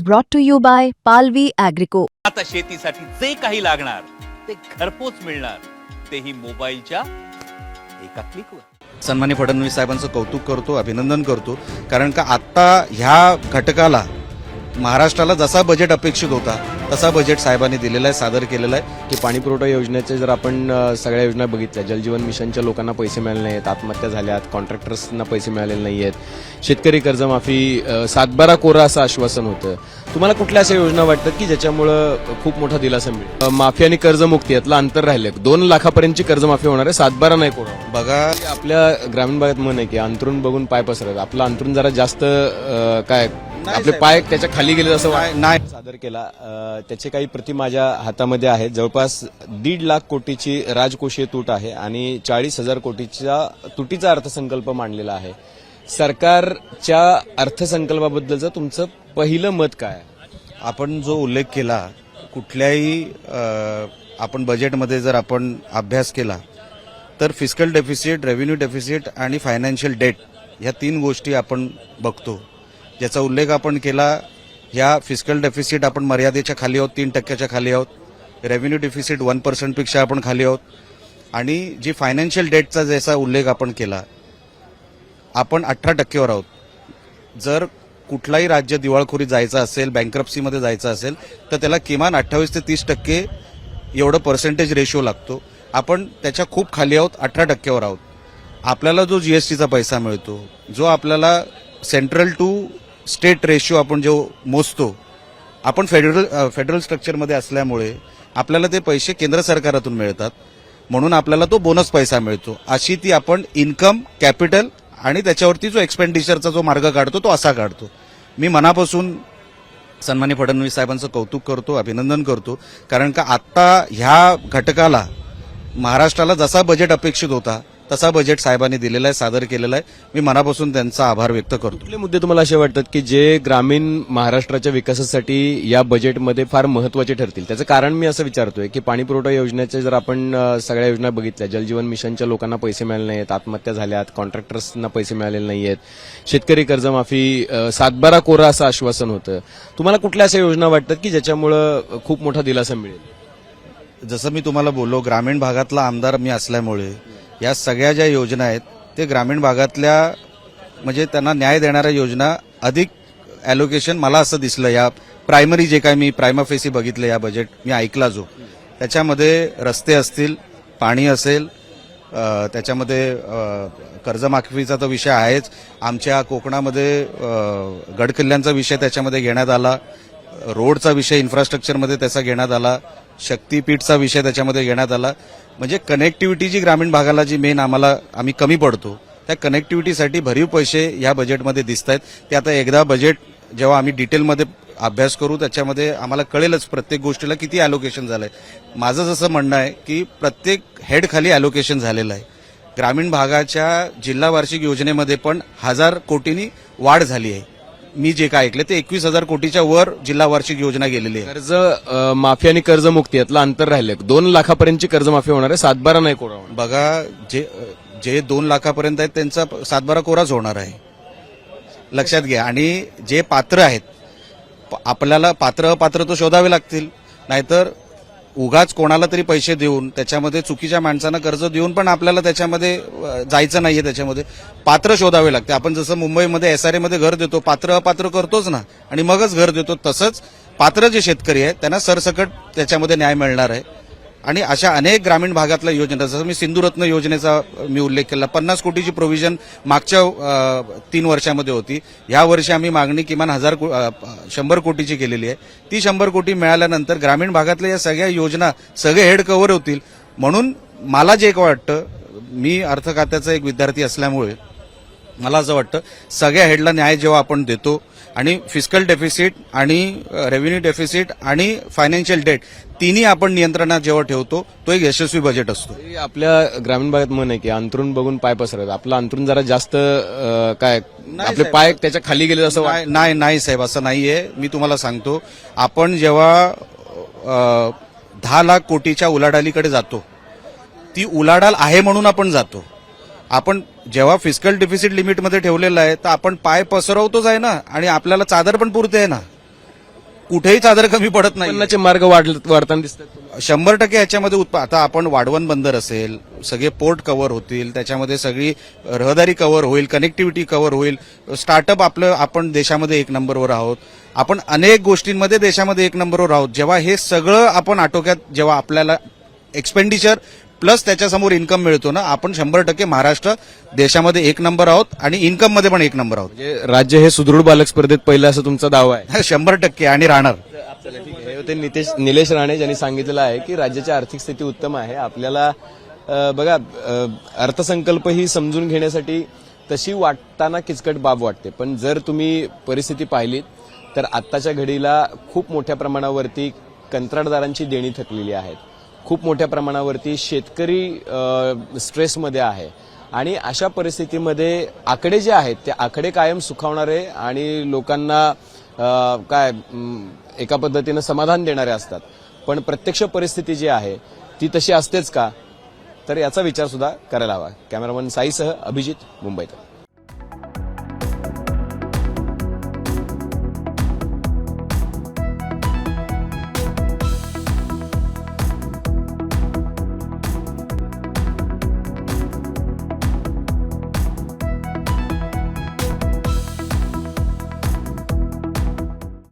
brought to you by Palvi Agrico. आता शेतीसाठी जे काही लागणार ते घरपोच मिळणार, तेही मोबाईलच्या एका क्लिकवर। सन्माननीय फडणवीस साहेबांचं कौतुक करतो, अभिनंदन करतो, कारण का आता ह्या घटकाला महाराष्ट्राला जसा बजेट अपेक्षित होता तसा बजेट साहेबांनी दिलेला आहे, सादर केलेला आहे। की पाणी पुरवठा योजनेचे जर आपण सगळ्या योजना बघितल्या, जलजीवन मिशनच्या लोकांना पैसे मिळाले नाहीत, आत्महत्या झाल्यात, कॉन्ट्रॅक्टर्सना पैसे मिळालेले नाहीयेत, शेतकरी कर्जमाफी, सातबारा कोरा असं आश्वासन होतं। तुम्हाला कुठल्या अशा योजना वाटतात की ज्याच्यामुळं खूप मोठा दिलासा मिळेल? माफी आणि कर्जमुक्ती यातलं अंतर राहिलं, 2 लाखापर्यंतची कर्जमाफी होणार आहे, सातबारा नाही कोरा। बघा, आपल्या ग्रामीण भागात म्हण आहे की अंतरून बघून पाय पसरत, आपलं अंतरून जरा जास्त काय आपले पाय त्याच्या खाली गेले असं नाही सादर केला। त्याचे काही प्रति माझ्या हातामध्ये आहेत। जवळपास 1.5 लाख कोटीची राजकोषीय तूट आहे आणि 40,000 कोटीचा तुटीचा अर्थसंकल्प मांडलेला आहे। सरकारच्या अर्थसंकल्पाबद्दलचं तुमचं पहिलं मत काय? आपण जो उल्लेख केला, कुठल्याही आपण बजेटमध्ये जर आपण अभ्यास केला तर फिस्कल डेफिसिट, रेव्हेन्यू डेफिसिट आणि फायनान्शियल डेट ह्या 3 गोष्टी आपण बघतो, ज्याचा उल्लेख आपण केला। ह्या फिस्कल डेफिसिट आपण मर्यादेच्या खाली आहोत, 3% खाली आहोत, रेव्हेन्यू डेफिसिट 1% पेक्षा आपण खाली आहोत, आणि जी फायनान्शियल डेटचा जसा उल्लेख आपण केला, आपण 18% आहोत। जर कुठलाही राज्य दिवाळखोरीत जायचं असेल, बँक्रप्सीमध्ये जायचं असेल तर त्याला किमान 28 ते 30% एवढं पर्सेंटेज रेशो लागतो। आपण त्याच्या खूप खाली आहोत, 18% आहोत। आपल्याला जो जीएसटीचा पैसा मिळतो, जो आपल्याला सेंट्रल टू स्टेट रेशो आपण जो मोजतो, आपण फेडरल स्ट्रक्चरमध्ये असल्यामुळे आपल्याला ते पैसे केंद्र सरकारातून मिळतात, म्हणून आपल्याला तो बोनस पैसा मिळतो। अशी ती आपण इन्कम, कॅपिटल आणि त्याच्यावरती जो एक्सपेंडिचरचा जो मार्ग काढतो तो असा काढतो। मी मनापासून सन्माननीय फडणवीस साहेबांचं कौतुक करतो, अभिनंदन करतो, कारण का आता ह्या घटकाला महाराष्ट्राला जसा बजेट अपेक्षित होता तसा बजेट साहेबांनी दिलेला आहे, सादर केलेला आहे। मी मनापासून त्यांचा आभार व्यक्त करतो। कुठले मुद्दे तुम्हाला असे वाटतात की जे ग्रामीण महाराष्ट्राच्या विकासासाठी या बजेटमध्ये फार महत्वाचे ठरतील? त्याचं कारण मी असं विचारतोय की पाणी पुरवठा योजनेचे जर आपण सगळ्या योजना बघितल्या, जलजीवन मिशनच्या लोकांना पैसे मिळाले नाहीत, आत्महत्या झाल्यात, कॉन्ट्रॅक्टर्सना पैसे मिळालेले नाहीयेत, शेतकरी कर्जमाफी, सातबारा कोरा असं आश्वासन होतं। तुम्हाला कुठल्या अशा योजना वाटतात की ज्याच्यामुळं खूप मोठा दिलासा मिळेल? जसं मी तुम्हाला बोललो, ग्रामीण भागातला आमदार मी असल्यामुळे या सगळ्या ज्या योजना आहेत ते ग्रामीण भागातल्या, म्हणजे त्यांना न्याय देणाऱ्या योजना अधिक ॲलोकेशन मला असं दिसलं। या प्रायमरी जे काय मी प्रायमा फेसी बघितलं या बजेट मी ऐकला जो, त्याच्यामध्ये रस्ते असतील, पाणी असेल, त्याच्यामध्ये कर्जमाफीचा तर विषय आहेच, आमच्या कोकणामध्ये गडकिल्ल्यांचा विषय त्याच्यामध्ये घेण्यात आला, रोडचा विषय इन्फ्रास्ट्रक्चरमध्ये त्याचा घेण्यात आला, शक्तीपीठचा विषय त्याच्यामध्ये घेण्यात आला। म्हणजे कनेक्टिव्हिटी जी ग्रामीण भागाला जी मेन आम्ही कमी पडतो, त्या कनेक्टिव्हिटीसाठी भरीव पैसे या बजेटमध्ये दिसत आहेत। ते आता एकदा बजेट जेव्हा आम्ही डिटेलमध्ये अभ्यास करू त्याच्यामध्ये आम्हाला कळेलच प्रत्येक गोष्टीला किती ॲलोकेशन झालंय। माझं जसं म्हणणं आहे की प्रत्येक हेड खाली ॲलोकेशन झालेलं आहे। ग्रामीण भागाच्या जिल्हा वार्षिक योजनेमध्ये पण 1000 कोटींनी वाढ झाली आहे। मी जे काय ऐकलं ते 21,000 कोटीच्या वर जिल्हा वार्षिक योजना गेलेली आहे। कर्ज माफी आणि कर्जमुक्ती यातलं अंतर राहिलं, 2 लाखापर्यंतची कर्जमाफी होणार आहे, सातबारा नाही कोरा। बघा, जे 2 लाखापर्यंत आहेत त्यांचा सातबारा कोराच होणार आहे, लक्षात घ्या। आणि जे पात्र आहेत, आपल्याला पात्र अपात्र तो शोधावे लागतील, नाहीतर उगाच कोणाला तरी पैसे देऊन त्याच्यामध्ये चुकीच्या माणसांना कर्ज देऊन पण आपल्याला त्याच्यामध्ये जायचं नाहीये। त्याच्यामध्ये पात्र शोधावे लागते। आपण जसं मुंबईमध्ये SRA मध्ये घर देतो, पात्र अपात्र करतोच ना, आणि मगच घर देतो, तसंच पात्र जे शेतकरी आहेत त्यांना सरसकट त्याच्यामध्ये न्याय मिळणार आहे। आणि अशा अनेक ग्रामीण भागातल्या योजना, जसं मी सिंधुरत्न योजनेचा मी उल्लेख केला, 50 कोटीची प्रोव्हिजन मागच्या 3 वर्षामध्ये होती। या वर्षी आम्ही मागणी किमान 100 कोटीची केलेली आहे। ती 100 कोटी मिळाल्यानंतर ग्रामीण भागातल्या या सगळ्या योजना सगळे हेड कव्हर होतील। म्हणून मला जे वाटतं, मी अर्थ खात्याचा एक विद्यार्थी असल्यामुळे मला असं वाटतं, सगळ्या हेडला न्याय जेव्हा आपण देतो आणि फिस्कल डेफिसिट आणि रेव्हेन्यू डेफिसिट आणि फायनान्शियल डेट तिन्ही आपण नियंत्रणात जेव्हा ठेवतो तो एक यशस्वी बजेट असतो। आपल्या ग्रामीण भागात म्हण आहे की अंतरून बघून पाय पसरत, आपलं अंतरून जरा जास्त काय आपले पाय त्याच्या खाली गेले असं नाही साहेब, असं नाहीये। मी तुम्हाला सांगतो, आपण जेव्हा 10 लाख कोटीच्या उलाढालीकडे जातो, ती उलाढाल आहे म्हणून आपण जातो। आपण जेव्हा फिस्कल डेफिसिट लिमिटमध्ये ठेवलेलं आहे तर आपण पाय पसरवतोच आहे ना, आणि आपल्याला चादर पण पुरते आहे ना। कुठेही चादर कमी पडत नाही. उत्पन्नाचे मार्ग वाढताना दिसतात तुम्हाला? 100% याच्यामध्ये आता आपण वाढवण बंदर असेल, सगळे पोर्ट कव्हर होतील, त्याच्यामध्ये सगळी रहदारी कव्हर होईल, कनेक्टिव्हिटी कव्हर होईल, स्टार्टअप आपण देशामध्ये एक नंबरवर आहोत, आपण अनेक गोष्टींमध्ये देशामध्ये एक नंबरवर आहोत. जेव्हा हे सगळं आपण आटोक्यात, जेव्हा आपल्याला एक्सपेंडिचर प्लस त्याच्यासमोर इन्कम मिळतो ना, आपण 100% महाराष्ट्र देशामध्ये एक नंबर आहोत आणि इन्कम मध्ये पण एक नंबर आहोत. म्हणजे राज्य हे सुदृढ बालक स्पर्धेत पहिलं असं तुमचा दावा आहे? 100% आणि राहणार. चला, ठीक आहे. हे होते निलेश राणे, ज्यांनी सांगितलेलं आहे की राज्याची आर्थिक स्थिती उत्तम आहे. आपल्याला बघा, अर्थसंकल्प ही समजून घेण्यासाठी तशी वाटताना किचकट बाब वाटते, पण जर तुम्ही परिस्थिती पाहिलीत तर आत्ताच्या घडीला खूप मोठ्या प्रमाणावरती कंत्राटदारांची देणी थकलेली आहेत, खूप मोठ्या प्रमाणावरती शेतकरी स्ट्रेसमध्ये आहे आणि अशा परिस्थितीमध्ये आकडे जे आहेत ते आकडे कायम सुखावणारे आणि लोकांना एका पद्धतीनं समाधान देणारे असतात, पण प्रत्यक्ष परिस्थिती जी आहे ती तशी असतेच का, तर याचा विचार सुद्धा करायला हवा. कॅमेरामन साईसह अभिजित, मुंबईत.